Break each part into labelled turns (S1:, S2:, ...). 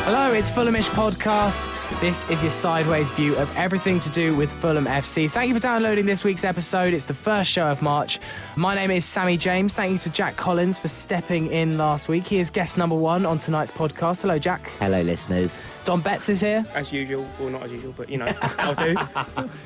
S1: Hello, it's Fulhamish podcast. This is your sideways view of everything to do with Fulham FC. Thank you for downloading this week's episode. It's the first show of March. My name is Sammy James. Thank you to Jack Collins for stepping in last week. He is guest number one on tonight's podcast. Hello, Jack.
S2: Hello, listeners.
S1: Don Betts is here.
S3: As usual. Well, not as usual, but, you know, I'll do.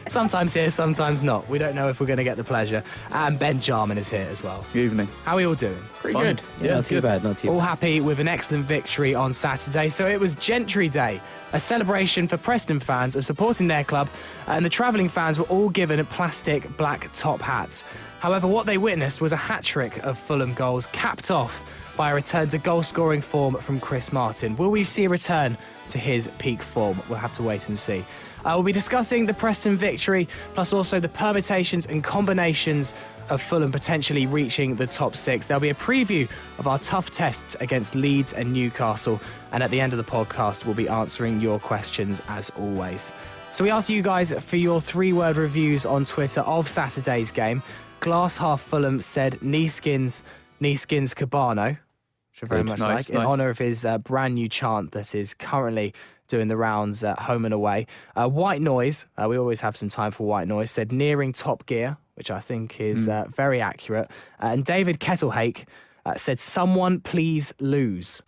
S1: Sometimes here, sometimes not. We don't know if we're going to get the pleasure. And Ben Jarman is here as well.
S4: Good evening.
S1: How are we all doing?
S3: Pretty good.
S2: Yeah, not too bad, not too bad.
S1: All happy with an excellent victory on Saturday. So it was Gentry Day, a celebration for Preston fans of supporting their club, and the travelling fans were all given plastic black top hats. However, what they witnessed was a hat-trick of Fulham goals, capped off by a return to goal-scoring form from Chris Martin. Will we see a return to his peak form? We'll have to wait and see. We'll be discussing the Preston victory, plus also the permutations and combinations of Fulham potentially reaching the top six. There'll be a preview of our tough tests against Leeds and Newcastle, and at the end of the podcast, we'll be answering your questions as always. So we asked you guys for your three-word reviews on Twitter of Saturday's game. Glass Half Fulham said knee skins Cabano, which I very much like, in honour of his brand new chant that is currently doing the rounds at home and away. White Noise, we always have some time for White Noise, said nearing top gear, which I think is very accurate. And David Kettlehake said, someone please lose,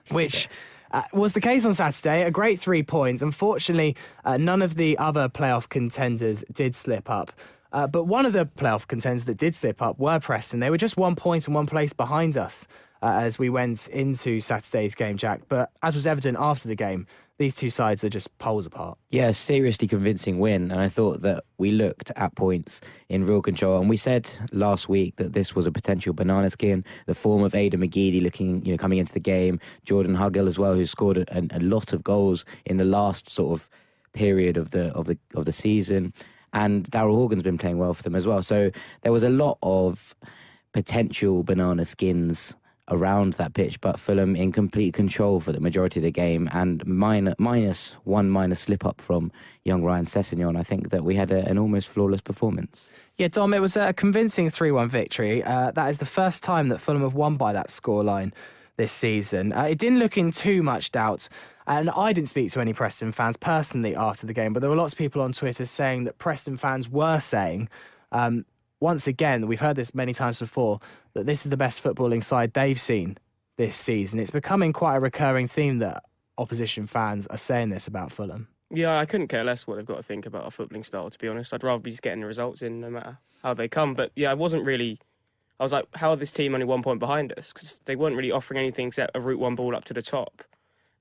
S1: which was the case on Saturday. A great 3 points. Unfortunately, none of the other playoff contenders did slip up. But one of the playoff contenders that did slip up were Preston. They were just 1 point and one place behind us as we went into Saturday's game, Jack. But as was evident after the game, these two sides are just poles apart.
S2: Yeah, seriously convincing win. And I thought that we looked at points in real control. And we said last week that this was a potential banana skin. The form of Aidan McGeady looking, coming into the game. Jordan Hugill as well, who scored a lot of goals in the last sort of period of the season. And Daryl Horgan's been playing well for them as well. So there was a lot of potential banana skins around that pitch, but Fulham in complete control for the majority of the game, and minus one minor slip up from young Ryan Sessegnon. I think that we had an almost flawless performance.
S1: Yeah, Dom, it was a convincing 3-1 victory. That is the first time that Fulham have won by that scoreline this season. It didn't look in too much doubt, and I didn't speak to any Preston fans personally after the game, but there were lots of people on Twitter saying that Preston fans were saying, once again, we've heard this many times before, that this is the best footballing side they've seen this season. It's becoming quite a recurring theme that opposition fans are saying this about Fulham.
S3: Yeah, I couldn't care less what they've got to think about our footballing style, to be honest. I'd rather be just getting the results in no matter how they come. But yeah, I was like, how are this team only 1 point behind us? Because they weren't really offering anything except a route one ball up to the top.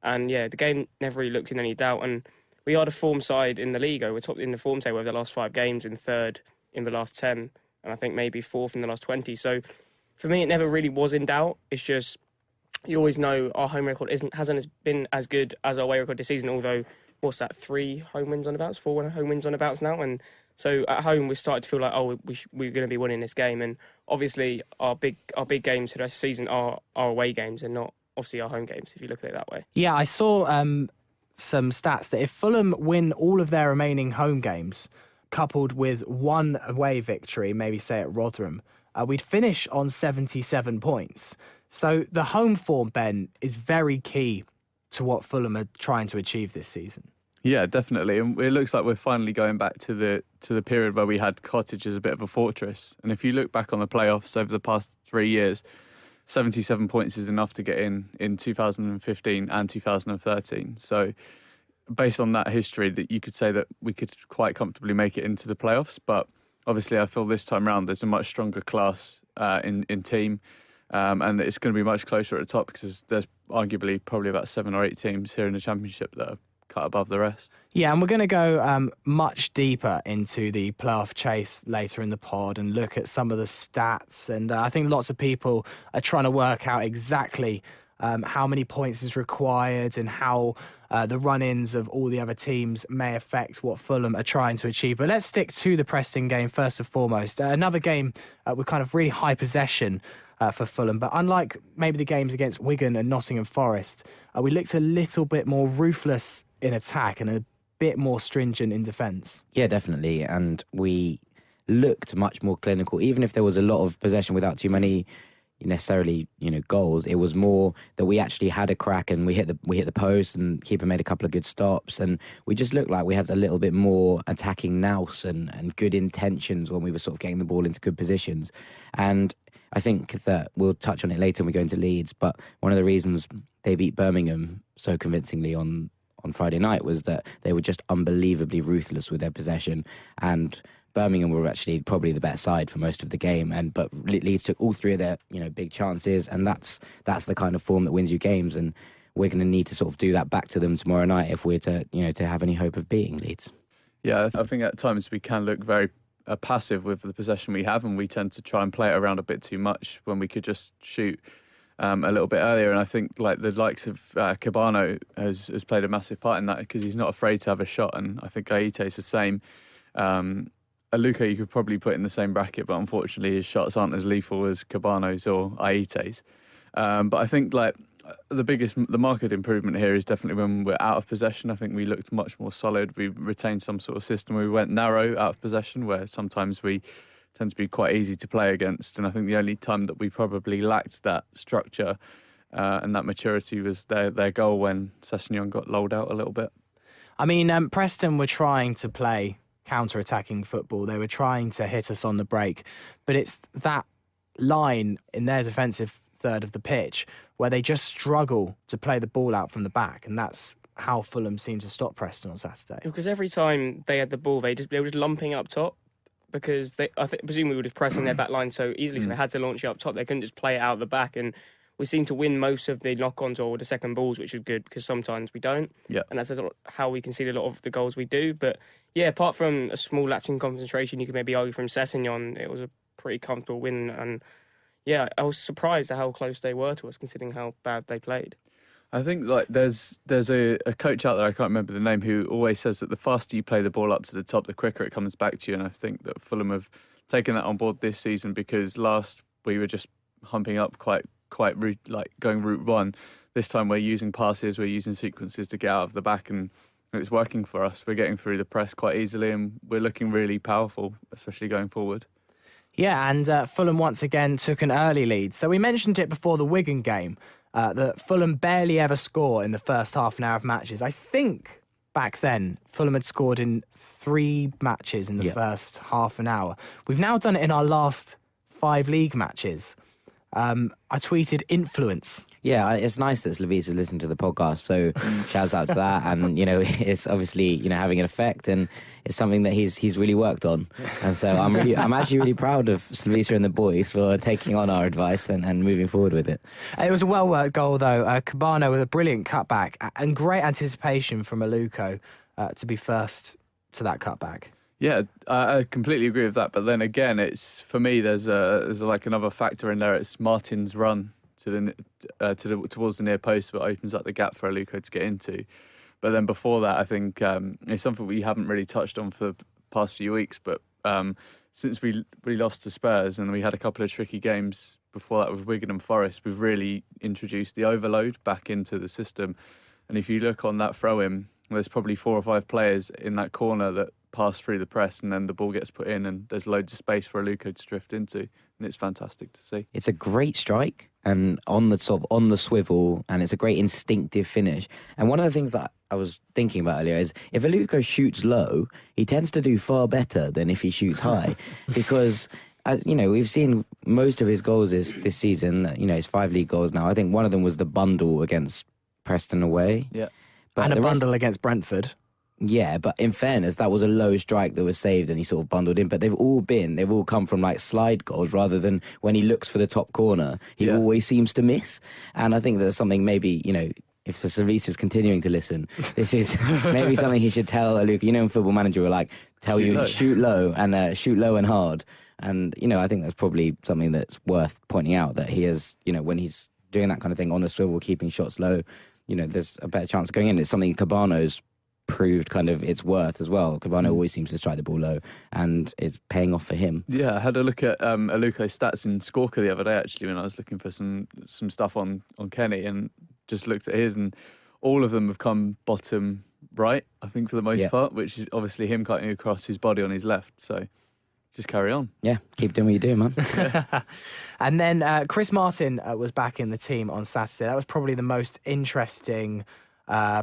S3: And yeah, the game never really looked in any doubt. And we are the form side in the league. We're top in the form table over the last 5 games and third in the last 10. And I think maybe fourth in the last 20. So for me, it never really was in doubt. It's just, you always know our home record hasn't been as good as our away record this season, although, what's that, 3 home wins on abouts, 4 home wins on abouts now. And so at home, we started to feel like, we're going to be winning this game. And obviously, our big games for the rest of the season are our away games and not, obviously, our home games, if you look at it that way.
S1: Yeah, I saw some stats that if Fulham win all of their remaining home games, coupled with one away victory, maybe say at Rotherham, we'd finish on 77 points. So the home form, Ben, is very key to what Fulham are trying to achieve this season.
S4: Yeah, definitely. And it looks like we're finally going back to the period where we had Cottage as a bit of a fortress. And if you look back on the playoffs over the past 3 years, 77 points is enough to get in 2015 and 2013. So based on that history, that you could say that we could quite comfortably make it into the playoffs. But obviously, I feel this time round there's a much stronger class in team, and it's going to be much closer at the top because there's arguably probably about 7 or 8 teams here in the Championship that are cut above the rest.
S1: Yeah, and we're going to go much deeper into the playoff chase later in the pod and look at some of the stats. And I think lots of people are trying to work out exactly how many points is required and how the run-ins of all the other teams may affect what Fulham are trying to achieve. But let's stick to the Preston game first and foremost. Another game with kind of really high possession for Fulham. But unlike maybe the games against Wigan and Nottingham Forest, we looked a little bit more ruthless in attack and a bit more stringent in defence.
S2: Yeah, definitely. And we looked much more clinical, even if there was a lot of possession without too many necessarily, goals. It was more that we actually had a crack and we hit the post, and keeper made a couple of good stops, and we just looked like we had a little bit more attacking nous and good intentions when we were sort of getting the ball into good positions. And I think that we'll touch on it later when we go into Leeds, but one of the reasons they beat Birmingham so convincingly on Friday night was that they were just unbelievably ruthless with their possession, and Birmingham were actually probably the better side for most of the game, but Leeds took all three of their big chances, and that's the kind of form that wins you games, and we're going to need to sort of do that back to them tomorrow night if we're to to have any hope of beating Leeds.
S4: Yeah, I think at times we can look very passive with the possession we have, and we tend to try and play it around a bit too much when we could just shoot a little bit earlier. And I think like the likes of Cabano has played a massive part in that, because he's not afraid to have a shot, and I think Aite is the same. Aluko you could probably put in the same bracket, but unfortunately his shots aren't as lethal as Cabano's or Aite's. But I think like the market improvement here is definitely when we're out of possession. I think we looked much more solid. We retained some sort of system. We went narrow out of possession, where sometimes we tend to be quite easy to play against. And I think the only time that we probably lacked that structure and that maturity was their goal when Sessegnon got lulled out a little bit.
S1: I mean, Preston were trying to play counter-attacking football. They were trying to hit us on the break, but it's that line in their defensive third of the pitch where they just struggle to play the ball out from the back, and that's how Fulham seemed to stop Preston on Saturday.
S3: Because every time they had the ball, they were just lumping up top, because I think presumably we were just pressing their back line so easily, so they had to launch it up top. They couldn't just play it out the back, and we seem to win most of the knock-ons or the second balls, which is good, because sometimes we don't.
S4: Yeah.
S3: And that's how we concede a lot of the goals we do. But yeah, apart from a small lapse in concentration, you could maybe argue from Sessegnon, it was a pretty comfortable win. And yeah, I was surprised at how close they were to us, considering how bad they played.
S4: I think like there's a coach out there, I can't remember the name, who always says that the faster you play the ball up to the top, the quicker it comes back to you. And I think that Fulham have taken that on board this season, because last we were just humping up quite like going route one. This time we're using passes, we're using sequences to get out of the back, and it's working for us. We're getting through the press quite easily, and we're looking really powerful, especially going forward.
S1: Yeah, and Fulham once again took an early lead. So we mentioned it before the Wigan game, that Fulham barely ever score in the first half an hour of matches. I think back then Fulham had scored in 3 matches in the first half an hour. We've now done it in our last 5 league matches. I tweeted influence.
S2: Yeah, it's nice that Slavice is listening to the podcast, so shouts out to that. And, it's obviously, having an effect, and it's something that he's really worked on. And so I'm actually really proud of Slavice and the boys for taking on our advice and moving forward with it.
S1: It was a well-worked goal, though. Cabano with a brilliant cutback and great anticipation from Aluko to be first to that cutback.
S4: Yeah, I completely agree with that. But then again, it's for me. There's like another factor in there. It's Martin's run towards the near post, but opens up the gap for Aluko to get into. But then before that, I think it's something we haven't really touched on for the past few weeks. But since we lost to Spurs and we had a couple of tricky games before that with Wigan and Forest, we've really introduced the overload back into the system. And if you look on that throw-in, there's probably 4 or 5 players in that corner that pass through the press, and then the ball gets put in, and there's loads of space for Aluko to drift into, and it's fantastic to see.
S2: It's a great strike, and on the swivel, and it's a great instinctive finish. And one of the things that I was thinking about earlier is if Aluko shoots low, he tends to do far better than if he shoots high, because we've seen most of his goals this season. His 5 league goals now. I think one of them was the bundle against Preston away.
S4: Yeah,
S1: and a bundle against Brentford.
S2: Yeah, but in fairness, that was a low strike that was saved and he sort of bundled in. But they've all come from like slide goals rather than when he looks for the top corner, he always seems to miss. And I think there's something maybe, if the Service is continuing to listen, this is maybe something he should tell Aluko. In Football Manager, we're like, shoot low and hard. And, I think that's probably something that's worth pointing out, that he has, when he's doing that kind of thing on the swivel, keeping shots low, there's a better chance of going in. It's something Cabano's proved kind of its worth as well. Cabano always seems to strike the ball low, and it's paying off for him.
S4: Yeah, I had a look at Aluko's stats in Scorker the other day, actually, when I was looking for some stuff on Kenny, and just looked at his, and all of them have come bottom right, I think, for the most part, which is obviously him cutting across his body on his left. So just carry on.
S2: Yeah, keep doing what you're doing, man.
S1: And then Chris Martin was back in the team on Saturday. That was probably the most interesting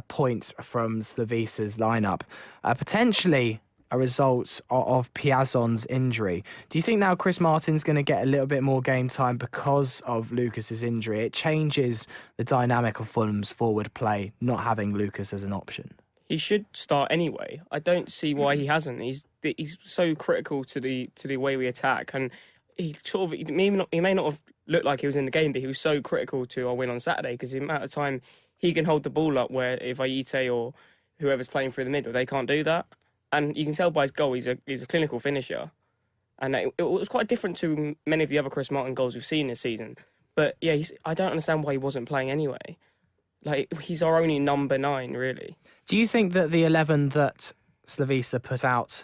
S1: point from Slavisa's lineup. Potentially a result of Piazon's injury. Do you think now Chris Martin's going to get a little bit more game time because of Lucas's injury? It changes the dynamic of Fulham's forward play, not having Lucas as an option.
S3: He should start anyway. I don't see why he hasn't. He's so critical to the way we attack, and he may not have looked like he was in the game, but he was so critical to our win on Saturday because the amount of time he can hold the ball up, where if Aite or whoever's playing through the middle, they can't do that. And you can tell by his goal, he's a clinical finisher. And it was quite different to many of the other Chris Martin goals we've seen this season. But yeah, I don't understand why he wasn't playing anyway. Like, he's our only number 9, really.
S1: Do you think that the 11 that Slavisa put out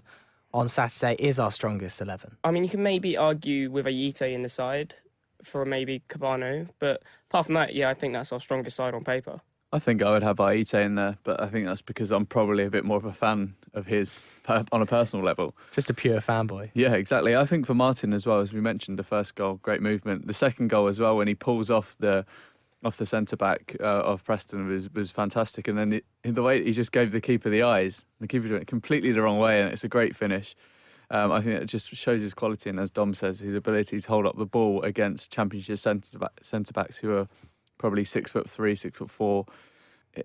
S1: on Saturday is our strongest 11?
S3: I mean, you can maybe argue with Aite in the side for maybe Cabano. But apart from that, yeah, I think that's our strongest side on paper.
S4: I think I would have Aite in there, but I think that's because I'm probably a bit more of a fan of his on a personal level.
S1: Just a pure fanboy.
S4: Yeah, exactly. I think for Martin as well, as we mentioned, the first goal, great movement. The second goal as well, when he pulls off the centre-back of Preston was fantastic. And then the way he just gave the keeper the eyes, the keeper went completely the wrong way, and it's a great finish. I think it just shows his quality, and as Dom says, his ability to hold up the ball against Championship centre-backs who are probably 6'3", 6'4".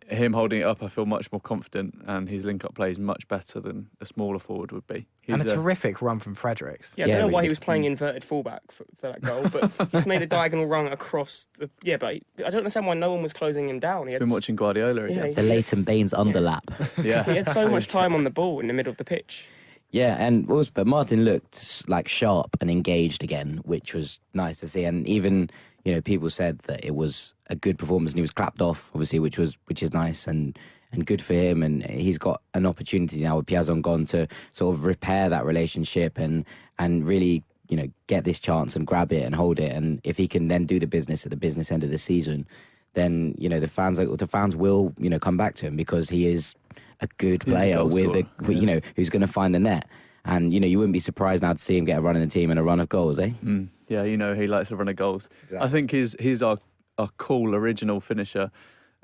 S4: Him holding it up, I feel much more confident, and his link-up play is much better than a smaller forward would be.
S1: And a terrific run from Fredericks.
S3: Yeah, I don't know why he was playing inverted fullback for that goal, but he's made a diagonal run across the... Yeah, but I don't understand why no one was closing him down.
S4: He's been watching Guardiola again.
S2: The Leighton Baines underlap.
S4: Yeah.
S3: He had so much time on the ball in the middle of the pitch.
S2: Yeah, but Martin looked like sharp and engaged again, which was nice to see. And even, people said that it was a good performance, and he was clapped off, obviously, which is nice and good for him. And he's got an opportunity now with Piazon gone to sort of repair that relationship and really, get this chance and grab it and hold it. And if he can then do the business at the business end of the season, then the fans will come back to him, because he is a good player who's going to find the net. And, you wouldn't be surprised now to see him get a run in the team and a run of goals, eh?
S4: Yeah, he likes a run of goals.
S1: Exactly.
S4: I think he's our cool original finisher.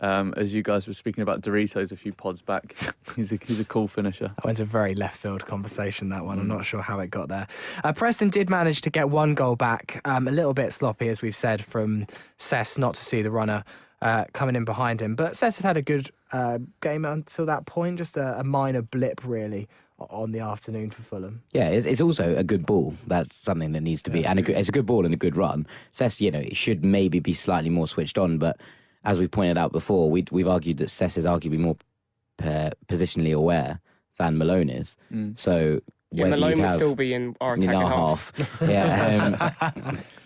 S4: As you guys were speaking about Doritos a few pods back, he's a cool finisher.
S1: That went to a very left field conversation, that one. I'm not sure how it got there. Preston did manage to get one goal back, a little bit sloppy, as we've said, from Cess not to see the runner coming in behind him. But Cess had a good game until that point, just a minor blip, really, on the afternoon for Fulham.
S2: Yeah, it's also a good ball. That's something that needs to be, and it's a good ball and a good run. Cess, it should maybe be slightly more switched on, but as we've pointed out before, we've argued that Cess is arguably more positionally aware than Malone is. So
S3: Malone would still be in our attacking half.
S2: Yeah,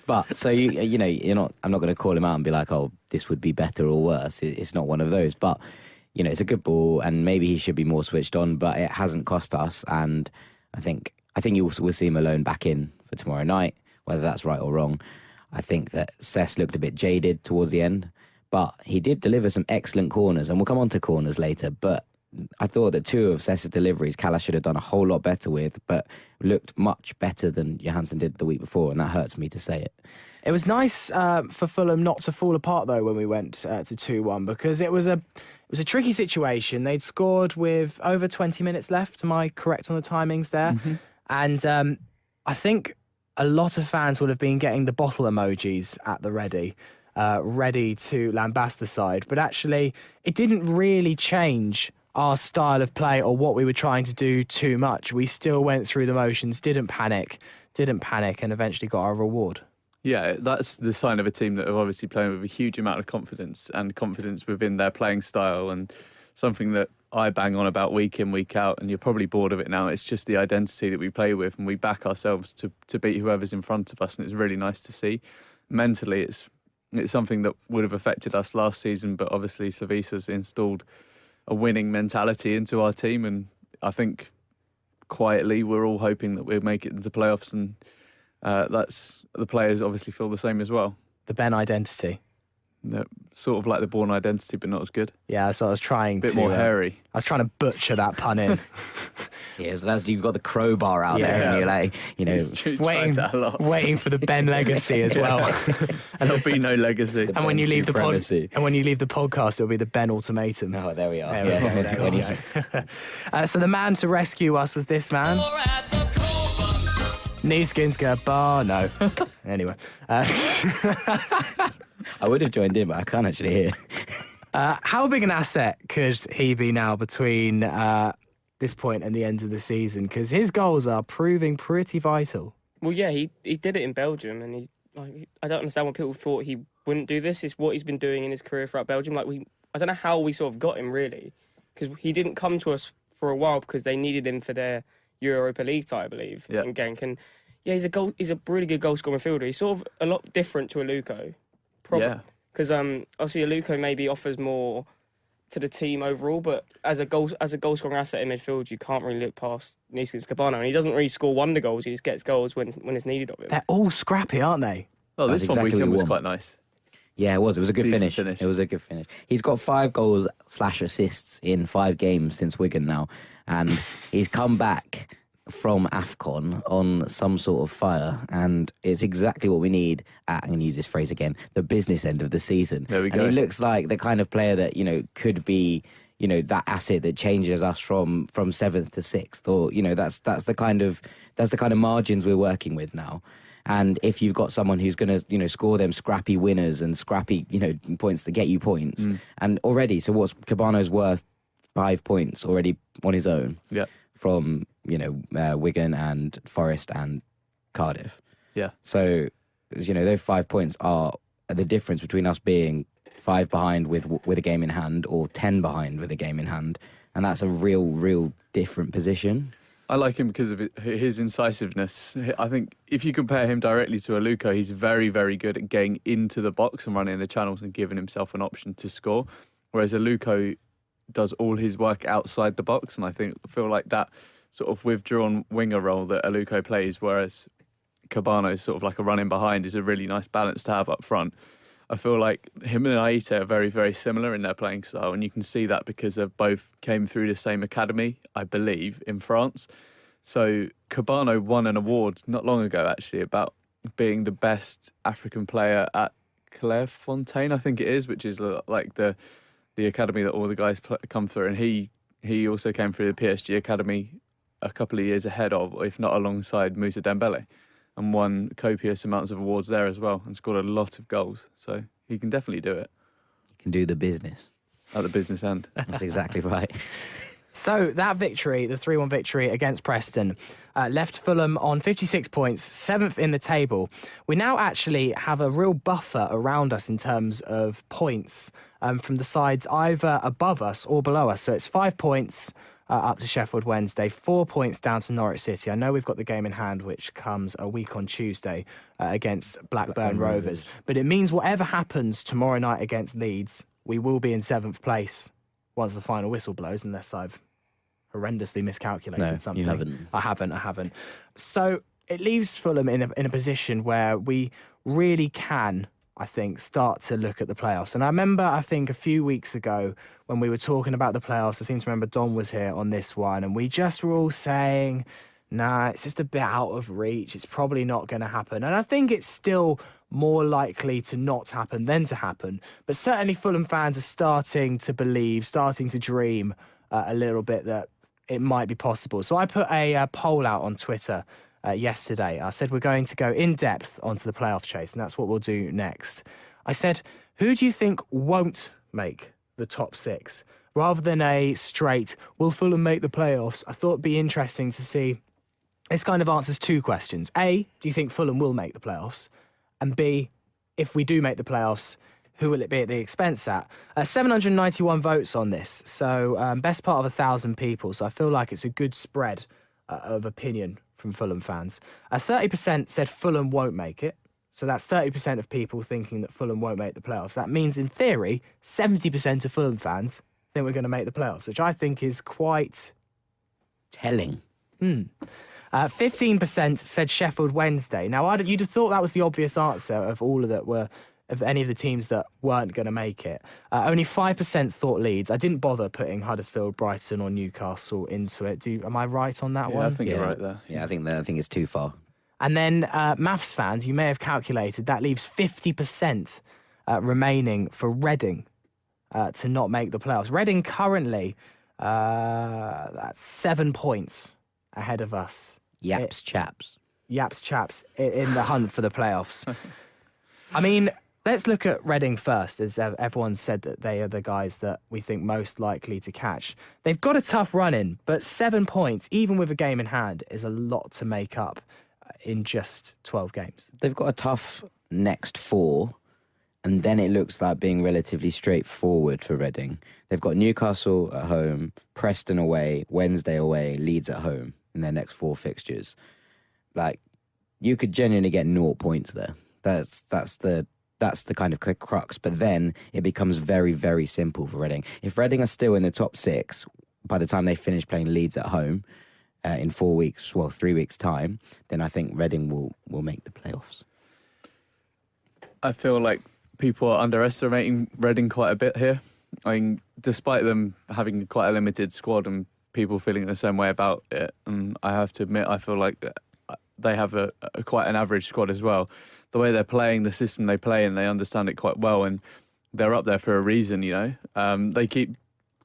S2: but so you're not. I'm not going to call him out and be like, oh, this would be better or worse. It's not one of those, but. It's a good ball, and maybe he should be more switched on, but it hasn't cost us. And I think we'll see Malone back in for tomorrow night, whether that's right or wrong. I think that Cess looked a bit jaded towards the end, but he did deliver some excellent corners, and we'll come on to corners later. But I thought that 2 of Cess's deliveries, Callas should have done a whole lot better with, but looked much better than Johansson did the week before, and that hurts me to say it.
S1: It was nice for Fulham not to fall apart, though, when we went to 2-1, because it was a tricky situation. They'd scored with over 20 minutes left. Am I correct on the timings there? Mm-hmm. And I think a lot of fans would have been getting the bottle emojis at the ready to lambast the side. But actually, it didn't really change our style of play or what we were trying to do too much. We still went through the motions, didn't panic, and eventually got our reward.
S4: Yeah, that's the sign of a team that are obviously playing with a huge amount of confidence within their playing style, and something that I bang on about week in, week out, and you're probably bored of it now. It's just the identity that we play with, and we back ourselves to beat whoever's in front of us, and it's really nice to see. Mentally, it's something that would have affected us last season, but obviously Savisa's installed a winning mentality into our team, and I think quietly we're all hoping that we'll make it into playoffs, and that's the players obviously feel the same as well.
S1: The Ben identity.
S4: They're sort of like the Bourne Identity, but not as good.
S1: Yeah, that's what I was trying
S4: Bit
S1: to...
S4: more hairy.
S1: I was trying to butcher that pun in.
S2: Yeah, so that's, you've got the crowbar out there, and you're like,
S1: waiting for the Ben legacy as well.
S4: And there'll be no legacy.
S1: And when you leave the podcast, it'll be the Ben ultimatum.
S2: Oh, there we are.
S1: There we go. So the man to rescue us was this man. Nieskinska bar, no. Anyway.
S2: I would have joined in, but I can't actually hear.
S1: How big an asset could he be now between this point and the end of the season? Because his goals are proving pretty vital.
S3: Well, yeah, he did it in Belgium, and I don't understand why people thought he wouldn't do this. It's what he's been doing in his career throughout Belgium. I don't know how we sort of got him, really, because he didn't come to us for a while because they needed him for their Europa League tie, I believe, in Genk. And yeah, he's a really good goal-scoring midfielder. He's sort of a lot different to Aluko. Yeah. Because obviously Aluko maybe offers more to the team overall, but as a goal-scoring asset in midfield, you can't really look past Niskins Cabano. And he doesn't really score wonder goals. He just gets goals when it's needed of him.
S1: They're all scrappy, aren't they?
S4: Oh, this one weekend was quite nice.
S2: Yeah, it was. It was a good finish. It was a good finish. He's got 5 goals/assists in 5 games since Wigan now, and he's come back from AFCON on some sort of fire, and it's exactly what we need at, I'm going to use this phrase again, the business end of the season.
S4: There we go.
S2: And he looks like the kind of player that, could be, that asset that changes us from 7th to 6th, or, that's the kind of margins we're working with now. And if you've got someone who's going to, score them scrappy winners and scrappy, points to get you points, and already, so what's Cabano's worth? 5 points already on his own.
S4: Yeah.
S2: From Wigan and Forest and Cardiff.
S4: Yeah.
S2: So those 5 points are the difference between us being 5 behind with a game in hand or 10 behind with a game in hand, and that's a real different position.
S4: I like him because of his incisiveness. I think if you compare him directly to Aluko, he's very, very good at getting into the box and running the channels and giving himself an option to score, whereas Aluko does all his work outside the box, and I feel like that sort of withdrawn winger role that Aluko plays, whereas Cabano is sort of like a running behind, is a really nice balance to have up front. I feel like him and Aita are very, very similar in their playing style, and you can see that because they both came through the same academy, I believe, in France. So Cabano won an award not long ago, actually, about being the best African player at Clairefontaine, I think it is, which is like the academy that all the guys come through, and he also came through the PSG academy a couple of years ahead of, if not alongside, Moussa Dembele, and won copious amounts of awards there as well, and scored a lot of goals. So he can definitely do it.
S2: He can do the business.
S4: At the business end.
S2: That's exactly right.
S1: So that victory, the 3-1 victory against Preston, left Fulham on 56 points, 7th in the table. We now actually have a real buffer around us in terms of points from the sides either above us or below us. So it's 5 points up to Sheffield Wednesday, 4 points down to Norwich City. I know we've got the game in hand, which comes a week on Tuesday against Blackburn Rovers. But it means whatever happens tomorrow night against Leeds, we will be in 7th place once the final whistle blows, unless I've horrendously miscalculated something.
S2: You haven't.
S1: I haven't. So it leaves Fulham in a position where we really can, I think, start to look at the playoffs. And I remember, I think, a few weeks ago when we were talking about the playoffs, I seem to remember Don was here on this one, and we just were all saying, nah, it's just a bit out of reach. It's probably not going to happen. And I think it's still more likely to not happen than to happen. But certainly Fulham fans are starting to believe, starting to dream a little bit that it might be possible. So I put a poll out on Twitter yesterday. I said we're going to go in depth onto the playoff chase, and that's what we'll do next. I said, who do you think won't make the top 6? Rather than a straight, will Fulham make the playoffs? I thought it'd be interesting to see. This kind of answers 2 questions. A, do you think Fulham will make the playoffs? And B, if we do make the playoffs, who will it be at the expense at? 791 votes on this, so best part of 1,000 people. So I feel like it's a good spread of opinion from Fulham fans. 30% said Fulham won't make it. So that's 30% of people thinking that Fulham won't make the playoffs. That means, in theory, 70% of Fulham fans think we're going to make the playoffs, which I think is quite
S2: telling.
S1: 15% said Sheffield Wednesday. Now, you'd have thought that was the obvious answer of all of that were of any of the teams that weren't going to make it. Only 5% thought Leeds. I didn't bother putting Huddersfield, Brighton or Newcastle into it. Am I right on that one?
S4: I think you're right there.
S2: Yeah, I think it's too far.
S1: And then maths fans, you may have calculated, that leaves 50% remaining for Reading to not make the playoffs. Reading currently, that's 7 points ahead of us.
S2: Yaps chaps
S1: in the hunt for the playoffs. I mean, let's look at Reading first, as everyone said that they are the guys that we think most likely to catch. They've got a tough run in, but 7 points, even with a game in hand, is a lot to make up in just 12 games.
S2: They've got a tough next 4, and then it looks like being relatively straightforward for Reading. They've got Newcastle at home, Preston away, Wednesday away, Leeds at home in their next 4 fixtures. Like, you could genuinely get 0 points there. That's the kind of quick crux. But then it becomes very, very simple for Reading. If Reading are still in the top 6 by the time they finish playing Leeds at home in 3 weeks' time, then I think Reading will make the playoffs.
S4: I feel like people are underestimating Reading quite a bit here. I mean, despite them having quite a limited squad and people feeling the same way about it, and I have to admit, I feel like they have a quite an average squad as well. The way they're playing, the system they play in, they understand it quite well, and they're up there for a reason, you know. They keep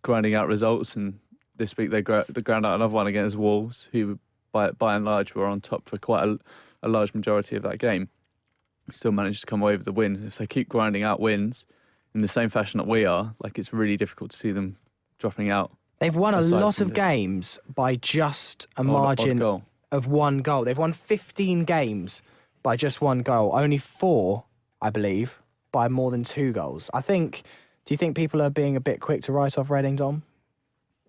S4: grinding out results, and this week they ground out another one against Wolves, who by and large were on top for quite a large majority of that game. Still managed to come away with the win. If they keep grinding out wins in the same fashion that we are, like, it's really difficult to see them dropping out.
S1: They've won a lot of games by just a margin of 1 goal. They've won 15 games by just 1 goal. Only 4, I believe, by more than 2 goals. Do you think people are being a bit quick to write off Reading, Dom?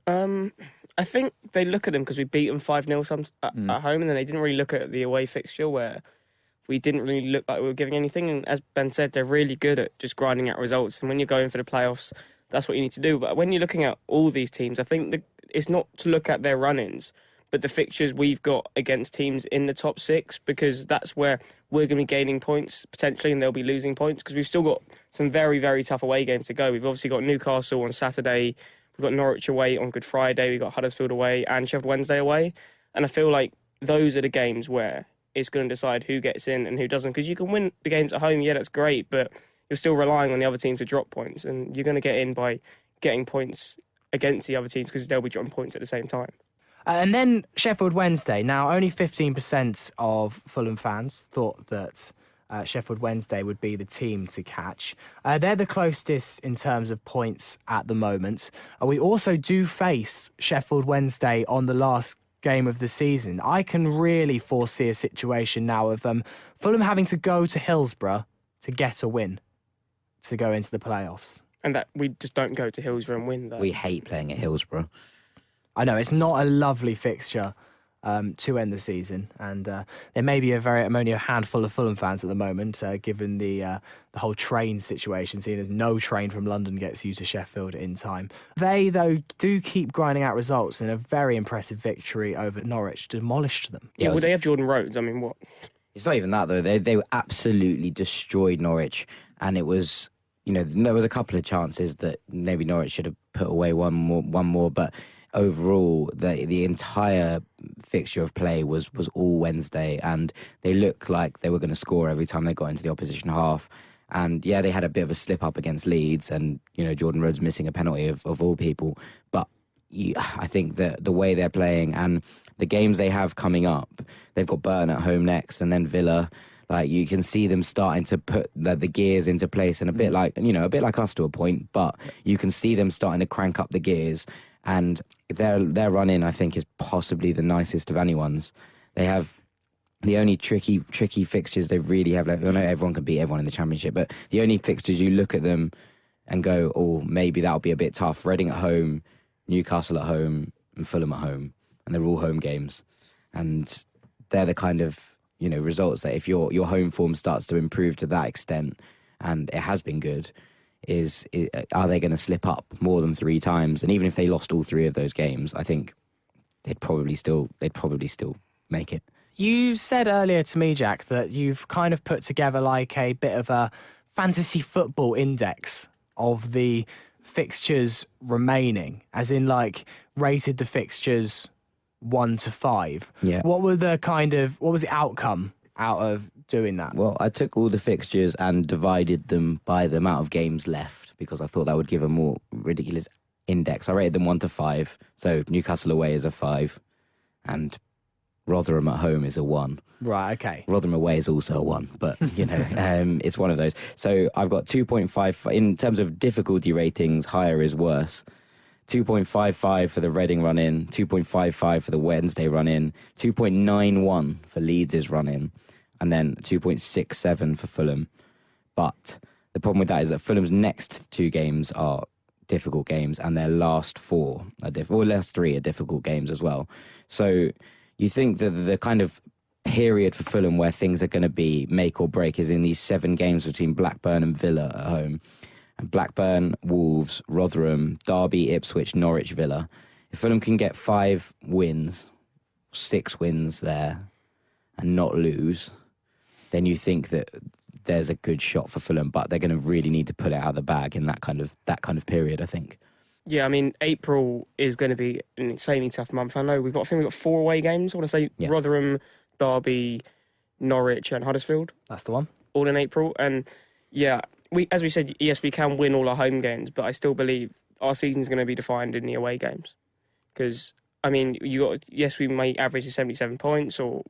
S3: I think they look at them because we beat them 5-0 at home, and then they didn't really look at the away fixture where we didn't really look like we were giving anything. And as Ben said, they're really good at just grinding out results. And when you're going for the playoffs, that's what you need to do. But when you're looking at all these teams, I think it's not to look at their run-ins, but the fixtures we've got against teams in the top 6, because that's where we're going to be gaining points potentially, and they'll be losing points, because we've still got some very, very tough away games to go. We've obviously got Newcastle on Saturday, we've got Norwich away on Good Friday, we've got Huddersfield away and Sheffield Wednesday away. And I feel like those are the games where it's going to decide who gets in and who doesn't, because you can win the games at home, yeah, that's great, but you're still relying on the other teams to drop points, and you're going to get in by getting points against the other teams because they'll be dropping points at the same time.
S1: And then Sheffield Wednesday. Now, only 15% of Fulham fans thought that Sheffield Wednesday would be the team to catch. They're the closest in terms of points at the moment. We also do face Sheffield Wednesday on the last game of the season. I can really foresee a situation now of Fulham having to go to Hillsborough to get a win to go into the playoffs. And
S3: that we just don't go to Hillsborough and win, though.
S2: We hate playing at Hillsborough.
S1: I know, it's not a lovely fixture to end the season, and there may be only a handful of Fulham fans at the moment, given the whole train situation, seeing as no train from London gets you to Sheffield in time. They, though, do keep grinding out results, and a very impressive victory over Norwich demolished them.
S3: Yeah, well, they have Jordan Rhodes. I mean, what?
S2: It's not even that, though. They were absolutely destroyed Norwich, and it was, there was a couple of chances that maybe Norwich should have put away one more, but overall, the entire fixture of play was all Wednesday, and they looked like they were going to score every time they got into the opposition half. And yeah, they had a bit of a slip up against Leeds, and Jordan Rhodes missing a penalty of all people. But I think that the way they're playing and the games they have coming up, they've got Burton at home next, and then Villa. Like, you can see them starting to put the gears into place, and a bit like us to a point, but you can see them starting to crank up the gears. And their run-in, I think, is possibly the nicest of anyone's. They have the only tricky fixtures they really have left. I know everyone can beat everyone in the Championship, but the only fixtures you look at them and go, oh, maybe that'll be a bit tough. Reading at home, Newcastle at home, and Fulham at home. And they're all home games. And they're the kind of, results that if your home form starts to improve to that extent, and it has been good, are they going to slip up more than 3 times? And even if they lost all 3 of those games, I think they'd probably still make it.
S1: You said earlier to me, Jack, that you've kind of put together like a bit of a fantasy football index of the fixtures remaining, as in like rated the fixtures 1 to 5.
S2: Yeah.
S1: What was the outcome out of doing that?
S2: Well, I took all the fixtures and divided them by the amount of games left because I thought that would give a more ridiculous index. I rated them 1 to 5. So Newcastle away is a 5 and Rotherham at home is a 1.
S1: Right, okay.
S2: Rotherham away is also a 1, but, it's one of those. So I've got 2.5. In terms of difficulty ratings, higher is worse. 2.55 for the Reading run-in, 2.55 for the Wednesday run-in, 2.91 for Leeds' run-in, and then 2.67 for Fulham. But the problem with that is that Fulham's next 2 games are difficult games, and their last 4 are last 3 are difficult games as well. So you think that the kind of period for Fulham where things are going to be make or break is in these 7 games between Blackburn and Villa at home. And Blackburn, Wolves, Rotherham, Derby, Ipswich, Norwich, Villa. If Fulham can get 5 wins, 6 wins there, and not lose, then you think that there's a good shot for Fulham. But they're going to really need to pull it out of the bag in that kind of period, I think.
S3: Yeah, I mean, April is going to be an insanely tough month. I know we've got 4 away games. I want to say Rotherham, Derby, Norwich, and Huddersfield.
S1: That's the one.
S3: All in April, and yeah. As we said, yes, we can win all our home games, but I still believe our season is going to be defined in the away games. Because, I mean, we may average 77 points or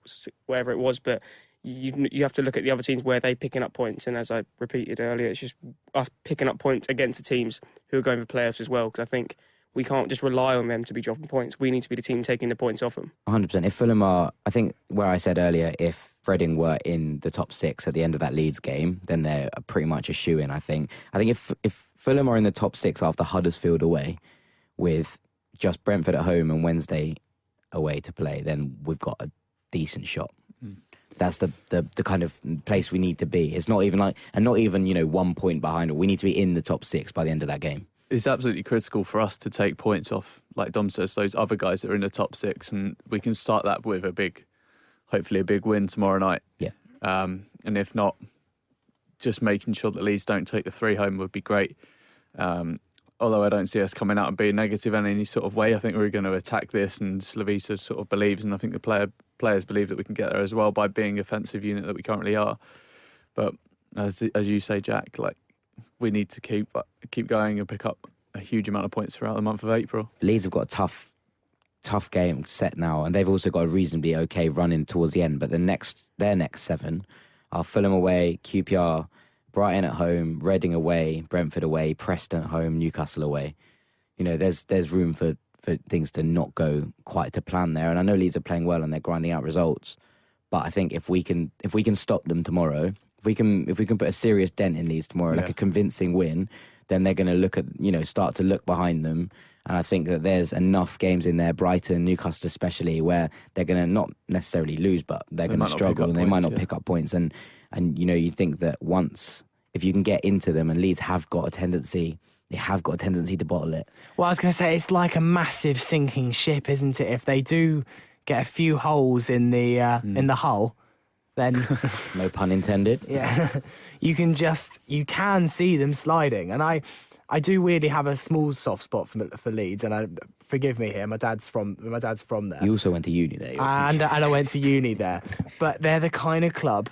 S3: whatever it was, but you have to look at the other teams where they're picking up points. And as I repeated earlier, it's just us picking up points against the teams who are going for playoffs as well. Because I think we can't just rely on them to be dropping points. We need to be the team taking the points off them.
S2: 100%. If Fulham are, I think where I said earlier, if Reading were in the top 6 at the end of that Leeds game, then they're pretty much a shoo-in, I think. I think if Fulham are in the top 6 after Huddersfield away, with just Brentford at home and Wednesday away to play, then we've got a decent shot. That's the kind of place we need to be. It's not even 1 point behind. We need to be in the top 6 by the end of that game.
S4: It's absolutely critical for us to take points off, like Dom says, those other guys that are in the top 6, and we can start that with hopefully a big win tomorrow night.
S2: Yeah.
S4: And if not, just making sure that Leeds don't take the 3 home would be great. Although I don't see us coming out and being negative in any sort of way. I think we're going to attack this, and Slavisa sort of believes, and I think the players believe that we can get there as well by being offensive unit that we currently are. But as you say, Jack, like we need to keep going and pick up a huge amount of points throughout the month of April.
S2: Leeds have got a tough game set now, and they've also got a reasonably okay run in towards the end. But their next 7 are Fulham away, QPR, Brighton at home, Reading away, Brentford away, Preston at home, Newcastle away. There's room for things to not go quite to plan there. And I know Leeds are playing well and they're grinding out results, but I think if we can stop them tomorrow, if we can put a serious dent in Leeds tomorrow, like a convincing win, then they're going to look at start to look behind them. And I think that there's enough games in there, Brighton, Newcastle especially, where they're going to not necessarily lose, but they're going to struggle and they might not pick up points. And you think that if you can get into them, and Leeds have got a tendency to bottle it.
S1: Well, I was going to say, it's like a massive sinking ship, isn't it? If they do get a few holes in the hull, then
S2: no pun intended.
S1: Yeah, you can see them sliding. And I do weirdly have a small soft spot for Leeds, and forgive me here, my dad's from there.
S2: You also went to uni there.
S1: And I went to uni there. But they're the kind of club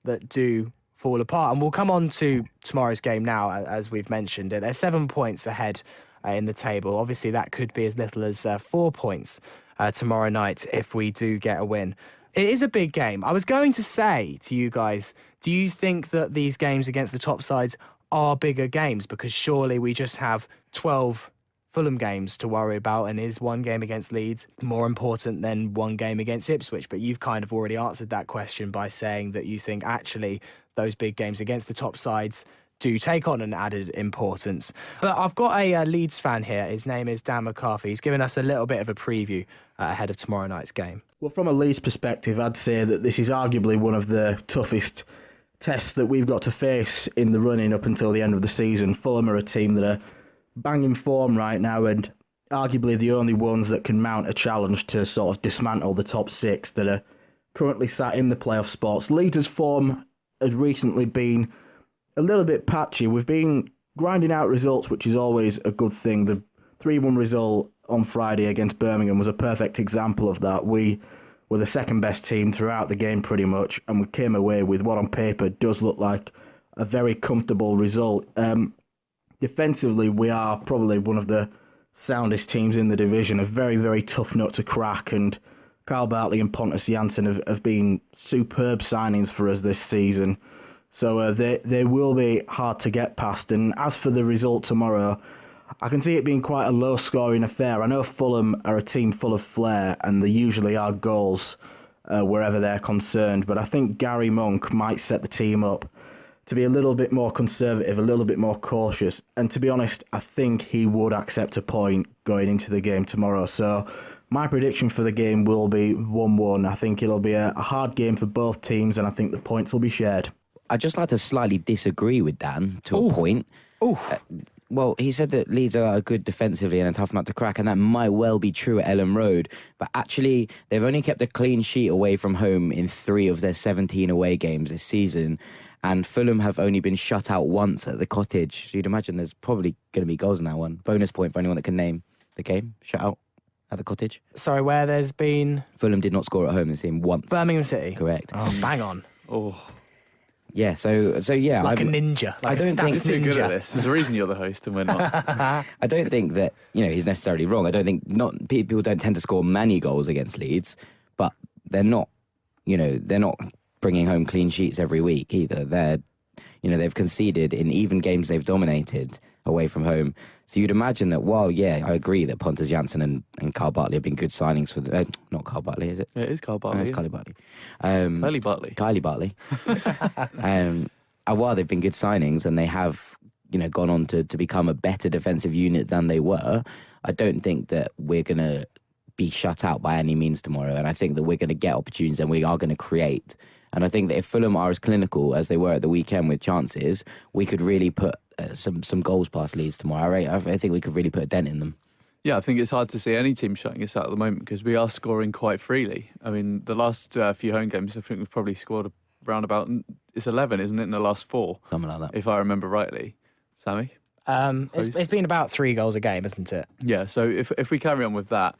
S1: that do fall apart. And we'll come on to tomorrow's game now, as we've mentioned it. They're 7 points ahead in the table. Obviously, that could be as little as 4 points tomorrow night if we do get a win. It is a big game. I was going to say to you guys, do you think that these games against the top sides are bigger games? Because surely we just have 12 Fulham games to worry about, and is one game against Leeds more important than one game against Ipswich? But you've kind of already answered that question by saying that you think actually those big games against the top sides do take on an added importance. But I've got a Leeds fan here. His name is Dan McCarthy. He's given us a little bit of a preview ahead of tomorrow night's game.
S5: Well, from a Leeds perspective, I'd say that this is arguably one of the toughest tests that we've got to face in the running up until the end of the season. Fulham are a team that are banging form right now, and arguably the only ones that can mount a challenge to sort of dismantle the top 6 that are currently sat in the playoff spots. Leeds' form has recently been a little bit patchy. We've been grinding out results, which is always a good thing. The 3-1 result on Friday against Birmingham was a perfect example of that. We were the second best team throughout the game pretty much, and we came away with what on paper does look like a very comfortable result. Defensively, we are probably one of the soundest teams in the division, a very, very tough nut to crack, and Carl Bartley and Pontus Jansson have been superb signings for us this season. So they will be hard to get past. And as for the result tomorrow, I can see it being quite a low-scoring affair. I know Fulham are a team full of flair, and they usually are goals wherever they're concerned. But I think Gary Monk might set the team up to be a little bit more conservative, a little bit more cautious. And to be honest, I think he would accept a point going into the game tomorrow. So my prediction for the game will be 1-1. I think it'll be a hard game for both teams, and I think the points will be shared.
S2: I'd just like to slightly disagree with Dan to a point. Well, he said that Leeds are good defensively and a tough nut to crack, and that might well be true at Ellen Road. But actually, they've only kept a clean sheet away from home in 3 of their 17 away games this season. And Fulham have only been shut out once at the Cottage. So you'd imagine there's probably going to be goals in that one. Bonus point for anyone that can name the game. Shut out at the Cottage.
S1: Sorry, where there's been...
S2: Fulham did not score at home this game once.
S1: Birmingham City?
S2: Correct.
S1: Oh, bang on.
S2: Yeah, so yeah.
S1: Like a ninja. Like
S2: I don't think
S4: too good at this. There's a reason you're the host and we're not.
S2: I don't think that, he's necessarily wrong. I don't think people don't tend to score many goals against Leeds, but they're not bringing home clean sheets every week either. They've conceded in even games they've dominated away from home. So you'd imagine that, I agree that Pontus Jansson and Carl Bartley have been good signings for not Carl Bartley, is it?
S4: It is Carl Bartley.
S2: No, it's Kylie Bartley.
S4: Kylie Bartley.
S2: While they've been good signings and they have, gone on to become a better defensive unit than they were, I don't think that we're going to be shut out by any means tomorrow. And I think that we're going to get opportunities and we are going to create. And I think that if Fulham are as clinical as they were at the weekend with chances, we could really put some goals past Leeds tomorrow. I think we could really put a dent in them.
S4: Yeah, I think it's hard to see any team shutting us out at the moment because we are scoring quite freely. I mean, the last few home games, I think we've probably scored around about, it's 11, isn't it, in the last 4?
S2: Something like that.
S4: If I remember rightly. Sammy?
S1: It's been about 3 goals a game, isn't it?
S4: Yeah, so if we carry on with that,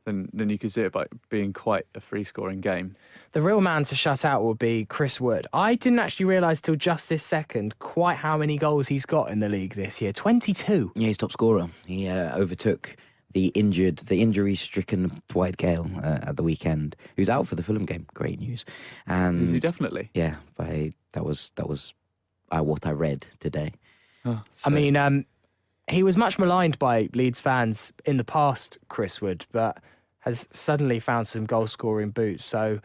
S4: then you could see it by being quite a free-scoring game.
S1: The real man to shut out will be Chris Wood. I didn't actually realise till just this second quite how many goals he's got in the league this year. 22.
S2: Yeah, he's top scorer. He overtook the injury-stricken Dwight Gale at the weekend, who's out for the Fulham game. Great news. And
S4: is he definitely?
S2: Yeah, that was what I read today.
S4: Oh,
S1: I mean, he was much maligned by Leeds fans in the past, Chris Wood, but has suddenly found some goal-scoring boots. So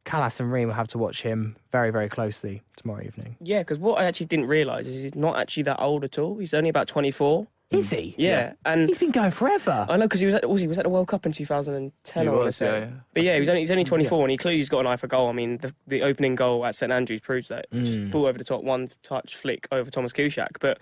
S1: Callas and Ream will have to watch him very, very closely tomorrow evening.
S3: Yeah, because what I actually didn't realise is he's not actually that old at all. He's only about 24.
S1: Is he?
S3: Yeah. And
S1: he's been going forever.
S3: I know, because he was at the World Cup in 2010, I want to say.
S4: Yeah.
S3: But yeah, he's only 24 and he clearly has got an eye for goal. I mean, the opening goal at St Andrews proves that. Just ball over the top, one-touch flick over Thomas Kuszczak. But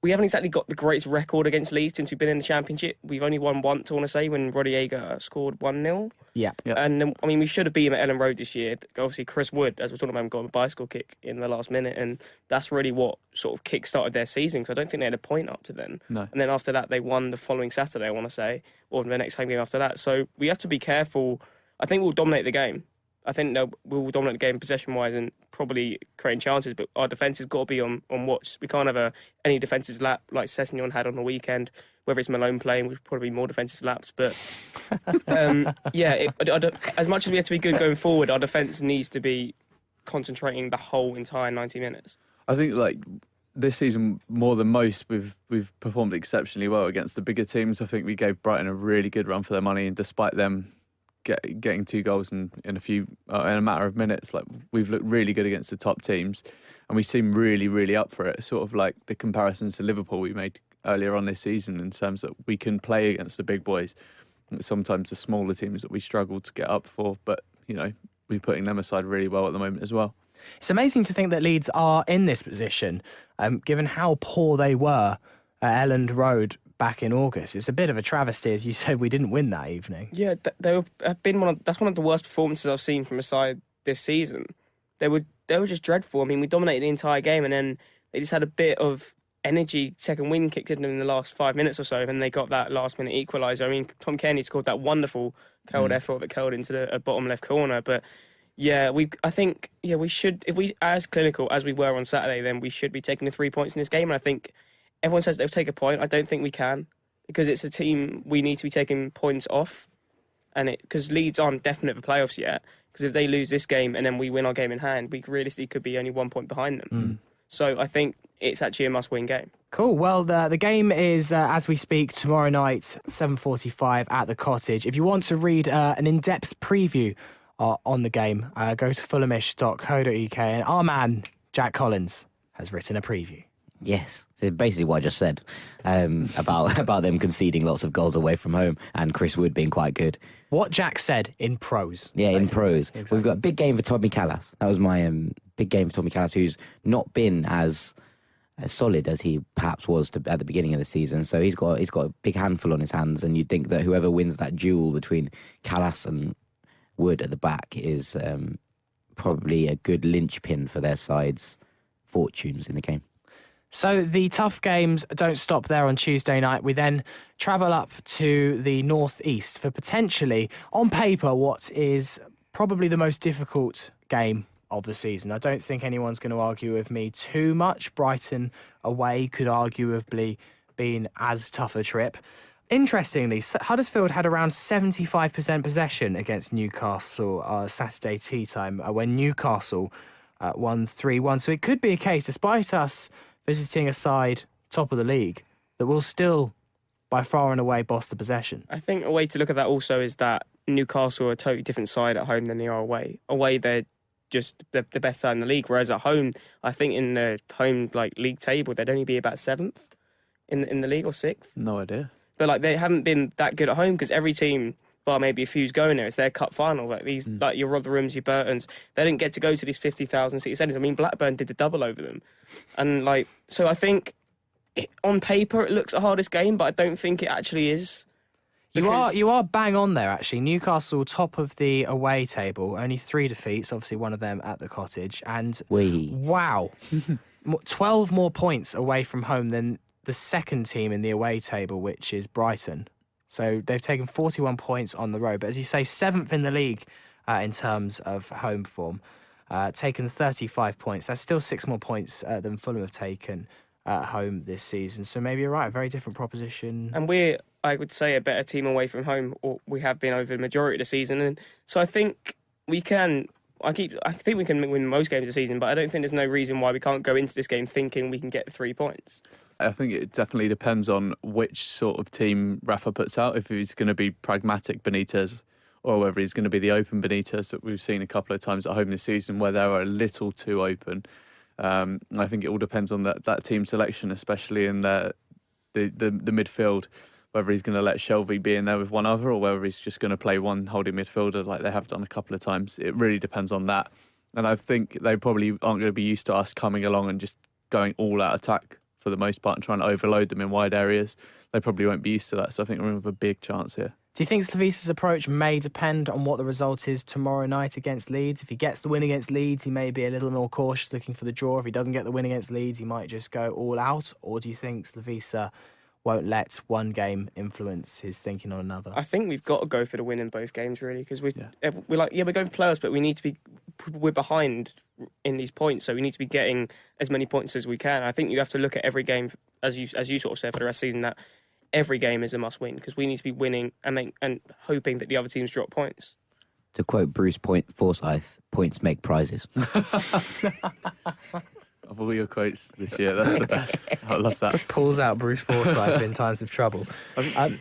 S3: we haven't exactly got the greatest record against Leeds since we've been in the Championship. We've only won once, I want to say, when Rodallega scored 1-0.
S1: Yeah.
S3: And, I mean, we should have beat him at Ellen Road this year. Obviously, Chris Wood, as we're talking about, him got a bicycle kick in the last minute, and that's really what sort of kick-started their season, because I don't think they had a point up to then.
S4: No.
S3: And then after that, they won the following Saturday, I want to say, or the next home game after that. So we have to be careful. I think we'll dominate the game. I think we'll dominate the game possession-wise and probably creating chances, but our defence has got to be on watch. We can't have any defensive lap like Sessegnon had on the weekend, whether it's Malone playing, which probably be more defensive laps. But, as much as we have to be good going forward, our defence needs to be concentrating the whole entire 90 minutes.
S4: I think, this season, more than most, we've performed exceptionally well against the bigger teams. I think we gave Brighton a really good run for their money, and despite them getting 2 goals in a matter of minutes, we've looked really good against the top teams, and we seem really, really up for it. Sort of like the comparisons to Liverpool we made earlier on this season, in terms that we can play against the big boys. Sometimes the smaller teams that we struggle to get up for, but we're putting them aside really well at the moment as well.
S1: It's amazing to think that Leeds are in this position, given how poor they were at Elland Road back in August. It's a bit of a travesty, as you said, we didn't win that evening.
S3: Yeah, that's one of the worst performances I've seen from a side this season. They were just dreadful. I mean, we dominated the entire game, and then they just had a bit of energy. Second wind kicked in them in the last 5 minutes or so, and they got that last-minute equaliser. I mean, Tom Kearney scored that wonderful curled effort that curled into the bottom left corner. But yeah, I think we should, if we as clinical as we were on Saturday, then we should be taking the 3 points in this game. And I think everyone says they'll take a point. I don't think we can, because it's a team we need to be taking points off, and because Leeds aren't definite for playoffs yet. Because if they lose this game and then we win our game in hand, we realistically could be only 1 point behind them. So I think it's actually a must-win game.
S1: Cool. Well, the game is, as we speak, tomorrow night, 7:45 at the Cottage. If you want to read an in-depth preview on the game, go to fulhamishpod.co.uk, and our man, Jack Collins, has written a preview.
S2: Yes, it's basically what I just said about them conceding lots of goals away from home and Chris Wood being quite good.
S1: What Jack said in prose.
S2: Yeah, in prose.
S1: Exactly.
S2: We've got a big game for Tommy Callas. That was my big game for Tommy Callas, who's not been as solid as he perhaps was at the beginning of the season. So he's got a big handful on his hands, and you'd think that whoever wins that duel between Callas and Wood at the back is probably a good linchpin for their side's fortunes in the game.
S1: So the tough games don't stop there on Tuesday night. We then travel up to the northeast for potentially, on paper, what is probably the most difficult game of the season. I don't think anyone's going to argue with me too much. Brighton away could arguably been as tough a trip. Interestingly, Huddersfield had around 75% possession against Newcastle Saturday tea time when Newcastle won 3-1. So it could be a case, despite us visiting a side top of the league, that will still, by far and away, boss the possession.
S3: I think a way to look at that also is that Newcastle are a totally different side at home than they are away. Away, they're just the best side in the league, whereas at home, I think in the home league table, they'd only be about 7th in the league, or 6th.
S4: No idea.
S3: But they haven't been that good at home, because every team, bar maybe a few's going there, it's their cup final. Like your Rotherhams, your Burtons, they didn't get to go to these 50,000 seat stadiums. I mean, Blackburn did the double over them, and so I think on paper it looks the hardest game, but I don't think it actually is.
S1: You are bang on there, actually. Newcastle top of the away table, only 3 defeats, obviously one of them at the Cottage, and wow, 12 more points away from home than the second team in the away table, which is Brighton. So they've taken 41 points on the road. But as you say, 7th in the league in terms of home form. Taken 35 points. That's still 6 more points than Fulham have taken at home this season. So maybe you're right, a very different proposition.
S3: And we're, I would say, a better team away from home, or we have been over the majority of the season. And so I think we can... I think we can win most games of the season, but I don't think there's no reason why we can't go into this game thinking we can get the 3 points.
S4: I think it definitely depends on which sort of team Rafa puts out, if he's going to be pragmatic Benitez or whether he's going to be the open Benitez that we've seen a couple of times at home this season, where they're a little too open. I think it all depends on that team selection, especially in the midfield, whether he's going to let Shelvey be in there with one other or whether he's just going to play one holding midfielder like they have done a couple of times. It really depends on that. And I think they probably aren't going to be used to us coming along and just going all out attack for the most part and trying to overload them in wide areas. They probably won't be used to that. So I think we're in with a big chance here.
S1: Do you think Slavisa's approach may depend on what the result is tomorrow night against Leeds? If he gets the win against Leeds, he may be a little more cautious, looking for the draw. If he doesn't get the win against Leeds, he might just go all out. Or do you think Slavisa won't let one game influence his thinking on another?
S3: I think we've got to go for the win in both games, really, because we're going for playoffs, but we're behind in these points, so we need to be getting as many points as we can. I think you have to look at every game, as you sort of said, for the rest of the season, that every game is a must-win, because we need to be winning and hoping that the other teams drop points.
S2: To quote Bruce Forsyth, points make prizes.
S4: Of all your quotes this year, that's the best. I love that.
S1: Pulls out Bruce Forsyth in times of trouble.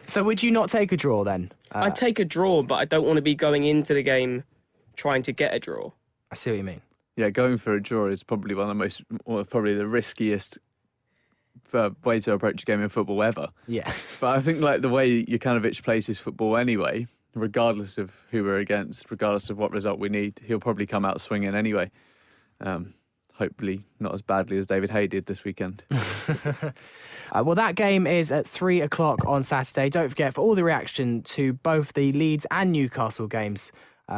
S1: So would you not take a draw then?
S3: I'd take a draw, but I don't want to be going into the game trying to get a draw.
S1: I see what you mean.
S4: Yeah, going for a draw is probably probably the riskiest way to approach a game in football ever.
S1: Yeah.
S4: But I think the way Jokanovic plays his football anyway, regardless of who we're against, regardless of what result we need, he'll probably come out swinging anyway. Hopefully not as badly as David Hay did this weekend.
S1: Well, that game is at 3 o'clock on Saturday. Don't forget, for all the reaction to both the Leeds and Newcastle games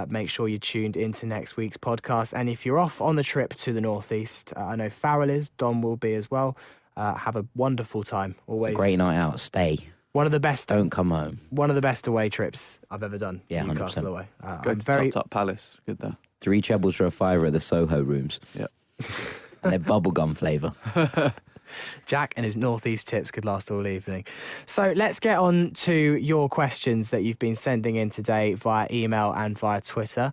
S1: make sure you're tuned into next week's podcast. And if you're off on the trip to the northeast, I know Farrell is, Don will be as well. Have a wonderful time. Always
S2: Great night out. Stay.
S1: one of the best.
S2: Don't come home.
S1: One of the best away trips I've ever done.
S2: Yeah,
S1: Newcastle
S2: 100%.
S1: away.
S4: Go
S1: I'm
S4: to Top Palace. Good there.
S2: 3 trebles for a fiver at the Soho rooms.
S4: Yep.
S2: And they're bubblegum flavour.
S1: Jack and his northeast tips could last all evening. So let's get on to your questions that you've been sending in today via email and via Twitter.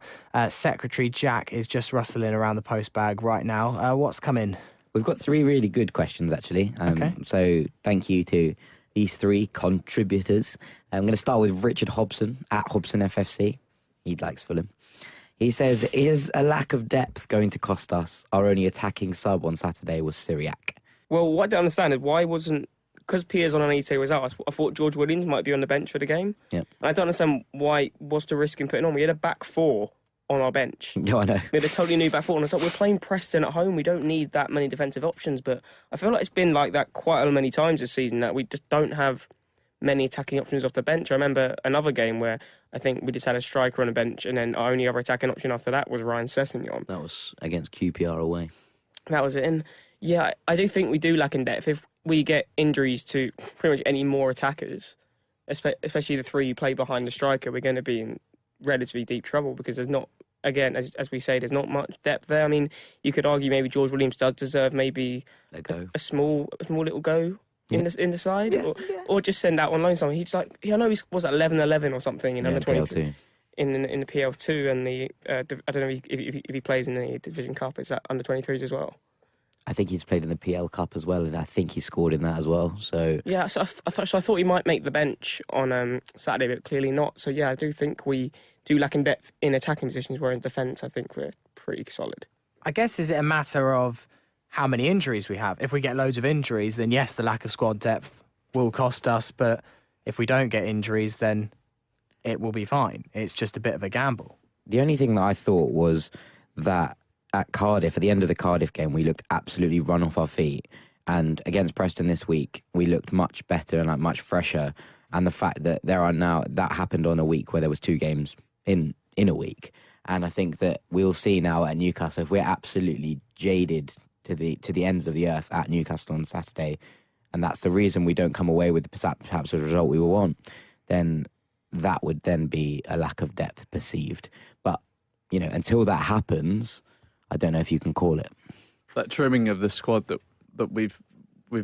S1: Secretary Jack is just rustling around the postbag right now. What's come in?
S2: We've got 3 really good questions, actually.
S1: Okay.
S2: So thank you to these 3 contributors. I'm going to start with Richard Hobson at Hobson FFC. He likes Fulham. He says, is a lack of depth going to cost us? Our only attacking sub on Saturday was Syriac.
S3: Well, what I don't understand is why wasn't... Because Piers on Anita was out, I thought George Williams might be on the bench for the game.
S2: Yeah.
S3: And I don't understand why, what's the risk in putting on? We had a back 4 on our bench.
S2: Yeah, I know.
S3: We had a totally new back 4. And it's like, we're playing Preston at home. We don't need that many defensive options. But I feel like it's been like that quite many times this season, that we just don't have many attacking options off the bench. I remember another game where I think we just had a striker on the bench, and then our only other attacking option after that was Ryan Sessegnon.
S2: That was against QPR away.
S3: That was it. And yeah, I do think we do lack in depth. If we get injuries to pretty much any more attackers, especially the 3 you play behind the striker, we're going to be in relatively deep trouble, because there's not, again, as we say, there's not much depth there. I mean, you could argue maybe George Williams does deserve maybe a small little go in the side, or just send out on loan someone. He's like, I know he was at 11-11 or something in under 23 in the PL2, and the I don't know if he plays in the Division Cup. Is that under 23s as well?
S2: I think he's played in the PL Cup as well, and I think he scored in that as well. So
S3: yeah, so I thought he might make the bench on Saturday, but clearly not. So yeah, I do think we do lack in depth in attacking positions, where in defence I think we're pretty solid.
S1: I guess, is it a matter of how many injuries we have? If we get loads of injuries, then yes, the lack of squad depth will cost us. But if we don't get injuries, then it will be fine. It's just a bit of a gamble.
S2: the only thing that I thought was that at Cardiff, at the end of the Cardiff game, we looked absolutely run off our feet. And against Preston this week, we looked much better and much fresher. And the fact that that happened on a week where there was 2 games in a week. And I think that we'll see now at Newcastle, if we're absolutely jaded to the ends of the earth at Newcastle on Saturday, and that's the reason we don't come away with perhaps a result we will want, then that would then be a lack of depth perceived. But, until that happens, I don't know if you can call it.
S4: That trimming of the squad that we've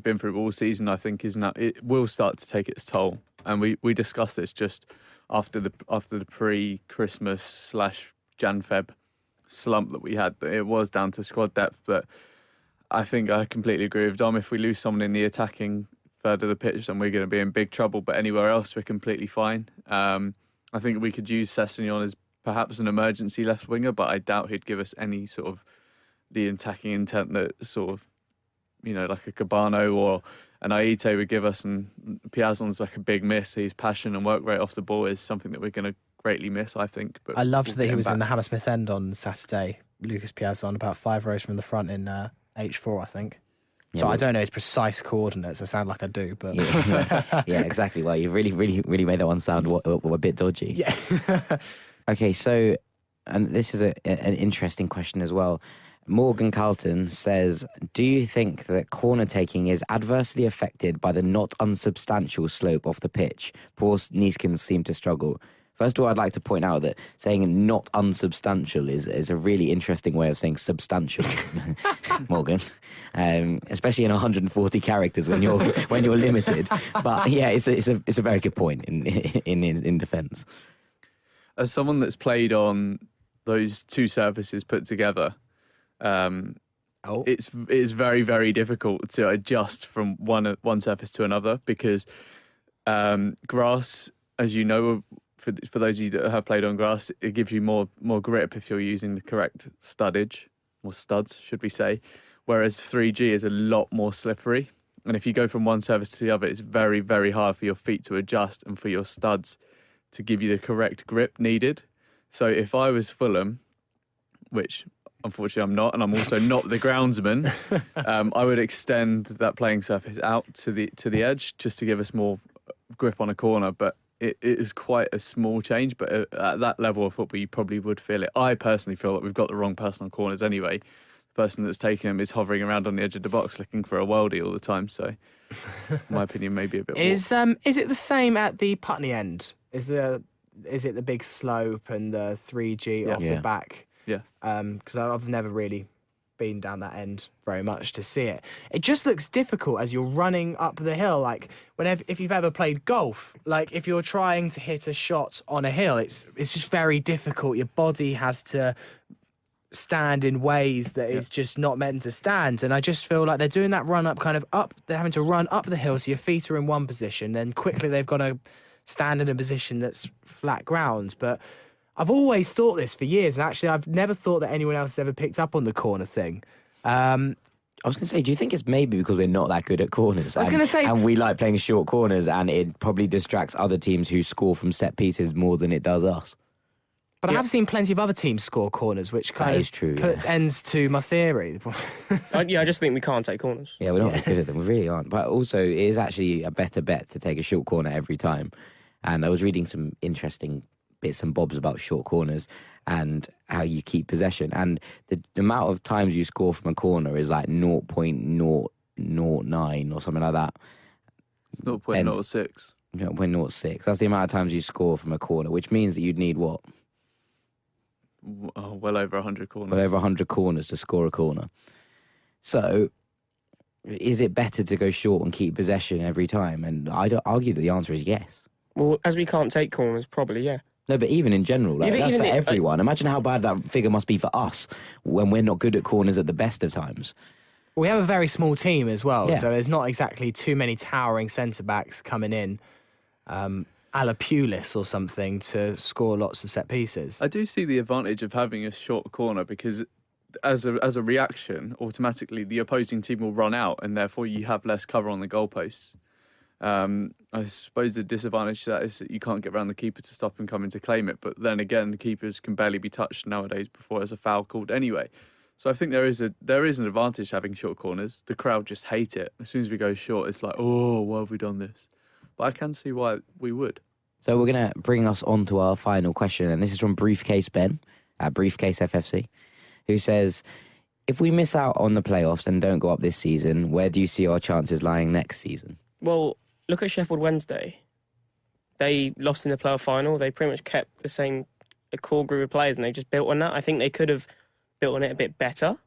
S4: been through all season, I think, it will start to take its toll. And we discussed this just after the pre-Christmas / Jan-Feb slump that we had. It was down to squad depth, but I think I completely agree with Dom. If we lose someone in the attacking third of the pitch, then we're going to be in big trouble. But anywhere else, we're completely fine. I think we could use Sessegnon as perhaps an emergency left winger, but I doubt he'd give us any sort of the attacking intent that sort of, like a Cabano or an Aite would give us. And Piazzon's like a big miss. His passion and work rate off the ball is something that we're going to greatly miss, I think. But
S1: I loved that he was in the Hammersmith End on Saturday. Lucas Piazzon, about 5 rows from the front in H4, I think. So I don't know his precise coordinates. I sound like I do, but
S2: yeah, exactly. Well, you've really, really, really made that one sound a bit dodgy.
S1: Yeah.
S2: Okay, so, and this is an interesting question as well. Morgan Carlton says, do you think that corner taking is adversely affected by the not unsubstantial slope off the pitch? Poor Neeskins seem to struggle. First of all, I'd like to point out that saying not unsubstantial is a really interesting way of saying substantial, Morgan. Especially in 140 characters when you're limited. But yeah, it's a very good point in defence.
S4: As someone that's played on those 2 surfaces put together, it's very, very difficult to adjust from one surface to another, because grass, as you know, for those of you that have played on grass, it gives you more grip if you're using the correct studdage, or studs, should we say, whereas 3G is a lot more slippery. And if you go from one surface to the other, it's very, very hard for your feet to adjust and for your studs to give you the correct grip needed. So if I was Fulham, which unfortunately I'm not, and I'm also not the groundsman, I would extend that playing surface out to the edge just to give us more grip on a corner. But it is quite a small change, but at that level of football, you probably would feel it. I personally feel that we've got the wrong person on corners anyway. The person that's taking them is hovering around on the edge of the box looking for a worldie all the time. So, in my opinion, maybe a bit.
S1: Is it the same at the Putney end? Is it the big slope and the 3G off the back?
S4: Yeah.
S1: Because I've never really been down that end very much to see it. It just looks difficult as you're running up the hill. Like if you've ever played golf, like if you're trying to hit a shot on a hill, it's just very difficult. Your body has to stand in ways that is just not meant to stand. And I just feel like they're doing that run up kind of up. They're having to run up the hill so your feet are in one position. Then quickly they've got to stand in a position that's flat ground. But I've always thought this for years, and actually I've never thought that anyone else has ever picked up on the corner thing.
S2: I was going to say, do you think it's maybe because we're not that good at corners?
S1: I was going to say...
S2: And we like playing short corners, and it probably distracts other teams who score from set pieces more than it does us.
S1: But I have seen plenty of other teams score corners, which kind
S2: is true,
S1: puts ends to my theory.
S3: I just think we can't take corners.
S2: Yeah, we're not very good at them. We really aren't. But also, it is actually a better bet to take a short corner every time. And I was reading some interesting bits and bobs about short corners and how you keep possession. And the amount of times you score from a corner is like 0.009 or something like that.
S4: It's 0.06.
S2: 0.06. That's the amount of times you score from a corner, which means that you'd need what?
S4: Well over 100 corners.
S2: Well over 100 corners to score a corner. So, is it better to go short and keep possession every time? And I'd argue that the answer is yes.
S3: Well, as we can't take corners, probably, yeah.
S2: No, but even in general, like, that's for everyone. Imagine how bad that figure must be for us when we're not good at corners at the best of times.
S1: We have a very small team as well,
S2: Yeah.
S1: so there's not exactly too many towering centre-backs coming in, a la Pulis or something, to score lots of set pieces.
S4: I do see the advantage of having a short corner because as a reaction, automatically the opposing team will run out and therefore you have less cover on the goalposts. I suppose the disadvantage to that is that you can't get around the keeper to stop him coming to claim it. But then again, the keepers can barely be touched nowadays before there's a foul called anyway. So I think there is an advantage to having short corners. The crowd just hate it. As soon as we go short, it's like, oh, why have we done this? But I can see why we would.
S2: So we're going to bring us on to our final question, and this is from Briefcase Ben at Briefcase FFC, who says, if we miss out on the playoffs and don't go up this season, where do you see our chances lying next season?
S3: Well, look at Sheffield Wednesday. They lost in the playoff final. They pretty much kept the same core group of players, and they just built on that. I think they could have built on it a bit better.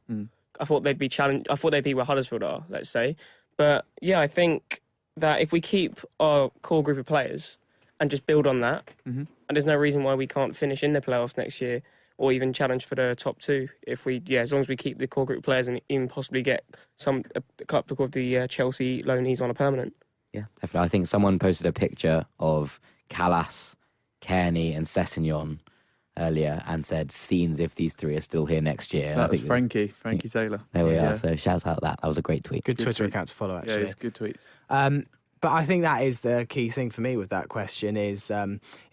S3: I thought they'd be challenged. I thought they'd be where Huddersfield are, let's say. But yeah, I think that if we keep our core group of players and just build on that, and there's no reason why we can't finish in the playoffs next year or even challenge for the top two. If we, as long as we keep the core group of players and even possibly get a couple of the Chelsea loanees on a permanent.
S2: Yeah, definitely. I think someone posted a picture of Callas, Kearney and Sessegnon earlier and said, scenes if these three are still here next year.
S4: That was Frankie Taylor.
S2: There we are. So shout out that. That was a great tweet.
S1: Good Twitter account to follow, actually.
S4: Yeah, it's good tweets.
S1: But I think that is the key thing for me with that question is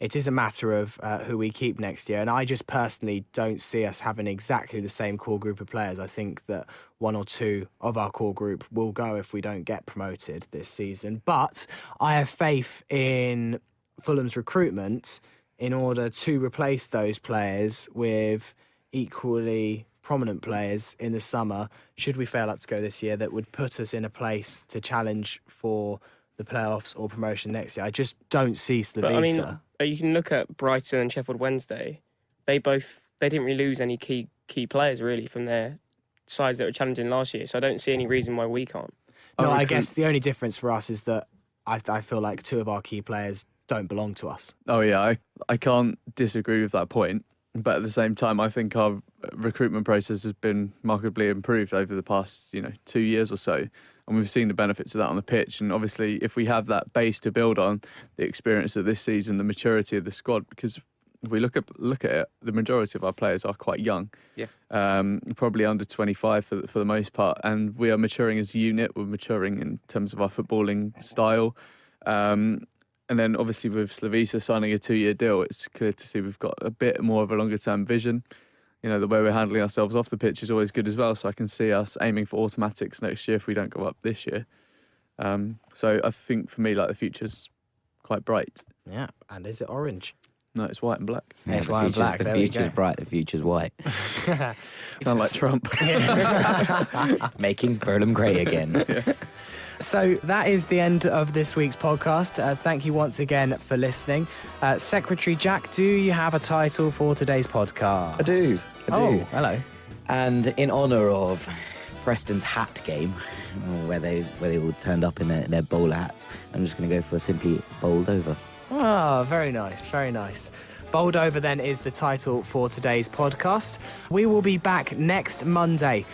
S1: it is a matter of who we keep next year. And I just personally don't see us having exactly the same core group of players. I think that one or two of our core group will go if we don't get promoted this season. But I have faith in Fulham's recruitment in order to replace those players with equally prominent players in the summer, should we fail up to go this year, that would put us in a place to challenge for the playoffs or promotion next year. I just don't see Slavisa.
S3: But I mean, you can look at Brighton and Sheffield Wednesday. They didn't really lose any key players really from their sides that were challenging last year. So I don't see any reason why we can't.
S1: No, I guess the only difference for us is that I feel like two of our key players don't belong to us.
S4: Oh yeah, I can't disagree with that point. But at the same time, I think our recruitment process has been markedly improved over the past 2 years or so. And we've seen the benefits of that on the pitch. And obviously, if we have that base to build on, the experience of this season, the maturity of the squad, because if we look at it, the majority of our players are quite young.
S3: Yeah.
S4: Probably under 25 for the most part. And we are maturing as a unit. We're maturing in terms of our footballing style. And then obviously with Slavisa signing a 2-year deal, it's clear to see we've got a bit more of a longer term vision. The way we're handling ourselves off the pitch is always good as well. So I can see us aiming for automatics next year if we don't go up this year. So I think for me, the future's quite bright.
S1: Yeah, and is it orange?
S4: No, it's white and black.
S2: Yeah,
S1: It's
S2: the
S1: white and
S2: future's-
S1: black,
S2: The
S1: there we
S2: future's
S1: go.
S2: bright, the future's white.
S4: Sound like Trump.
S2: Making Fulham great again.
S1: So that is the end of this week's podcast. Thank you once again for listening. Secretary Jack, do you have a title for today's podcast?
S2: I do.
S1: Oh, hello.
S2: And in honour of Preston's hat game, where they all turned up in their bowler hats, I'm just going to go for simply bowled over.
S1: Oh, very nice, very nice. Bowled Over then is the title for today's podcast. We will be back next Monday,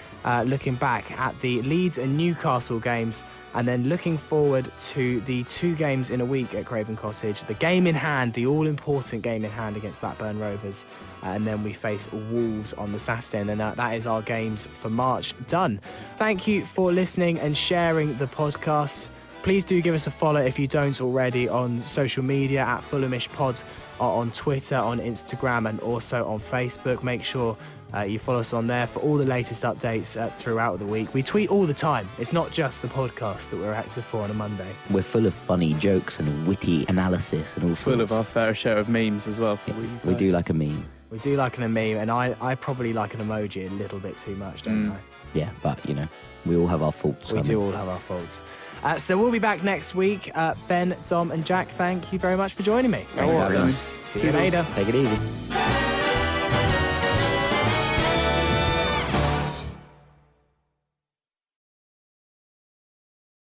S1: looking back at the Leeds and Newcastle games, and then looking forward to the 2 games in a week at Craven Cottage. The game in hand, the all-important game in hand against Blackburn Rovers. And then we face Wolves on the Saturday, and then that is our games for March done. Thank you for listening and sharing the podcast. Please do give us a follow if you don't already on social media at fulhamishpod, on Twitter, on Instagram, and also on Facebook. Make sure you follow us on there for all the latest updates throughout the week. We tweet all the time. It's not just the podcast that we're active for on a Monday.
S2: We're full of funny jokes and witty analysis and all sorts.
S4: Full of our fair share of memes as well.
S2: We do like a meme.
S1: We do like an meme, and I probably like an emoji a little bit too much, don't I?
S2: Yeah, but, we all have our faults.
S1: We
S2: Sammy.
S1: do all have our faults. So we'll be back next week. Ben, Dom and Jack, thank you very much for joining me.
S4: No worries.
S1: See you later.
S2: Take it easy.